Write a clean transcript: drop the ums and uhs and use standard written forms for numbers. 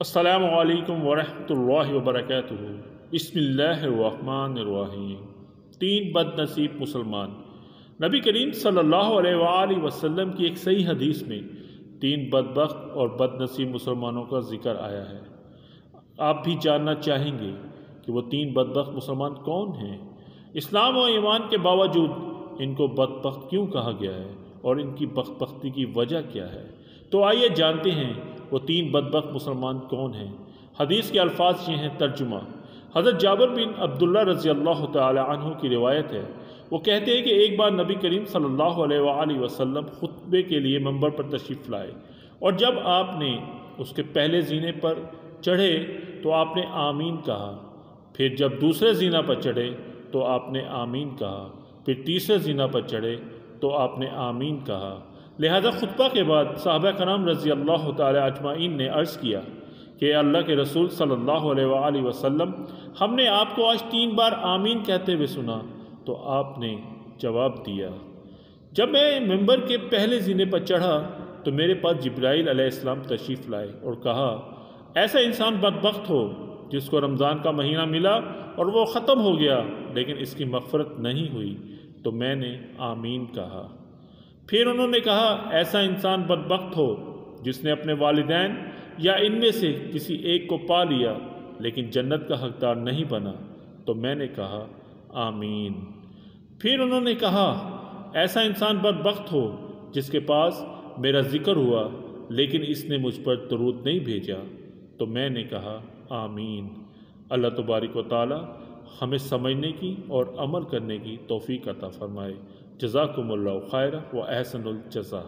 السلام علیکم ورحمۃ اللہ وبرکاتہ۔ بسم اللہ الرحمن الرحیم۔ تین بد نصیب مسلمان۔ نبی کریم صلی اللہ علیہ وآلہ وسلم کی ایک صحیح حدیث میں تین بدبخت اور بد نصیب مسلمانوں کا ذکر آیا ہے۔ آپ بھی جاننا چاہیں گے کہ وہ تین بدبخت مسلمان کون ہیں؟ اسلام و ایمان کے باوجود ان کو بدبخت کیوں کہا گیا ہے اور ان کی بدبختی کی وجہ کیا ہے؟ تو آئیے جانتے ہیں وہ تین بدبخت مسلمان کون ہیں۔ حدیث کے الفاظ یہ ہیں، ترجمہ۔ حضرت جابر بن عبداللہ رضی اللہ تعالی عنہ کی روایت ہے، وہ کہتے ہیں کہ ایک بار نبی کریم صلی اللہ علیہ وآلہ وسلم خطبے کے لیے منبر پر تشریف لائے، اور جب آپ نے اس کے پہلے زینے پر چڑھے تو آپ نے آمین کہا، پھر جب دوسرے زینہ پر چڑھے تو آپ نے آمین کہا، پھر تیسرے زینہ پر چڑھے تو آپ نے آمین کہا۔ لہذا خطبہ کے بعد صحابہ کرام رضی اللہ تعالی اجمعین نے عرض کیا کہ اللہ کے رسول صلی اللہ علیہ وآلہ وسلم، ہم نے آپ کو آج تین بار آمین کہتے ہوئے سنا۔ تو آپ نے جواب دیا، جب میں منبر کے پہلے زینے پر چڑھا تو میرے پاس جبرائیل علیہ السلام تشریف لائے اور کہا، ایسا انسان بدبخت ہو جس کو رمضان کا مہینہ ملا اور وہ ختم ہو گیا لیکن اس کی مغفرت نہیں ہوئی۔ تو میں نے آمین کہا۔ پھر انہوں نے کہا، ایسا انسان بدبخت ہو جس نے اپنے والدین یا ان میں سے کسی ایک کو پا لیا لیکن جنت کا حقدار نہیں بنا۔ تو میں نے کہا، آمین۔ پھر انہوں نے کہا، ایسا انسان بدبخت ہو جس کے پاس میرا ذکر ہوا لیکن اس نے مجھ پر درود نہیں بھیجا۔ تو میں نے کہا، آمین۔ اللہ تبارک و تعالی ہمیں سمجھنے کی اور عمل کرنے کی توفیق عطا فرمائے۔ جزاکم اللہ خیر و احسن الجزا۔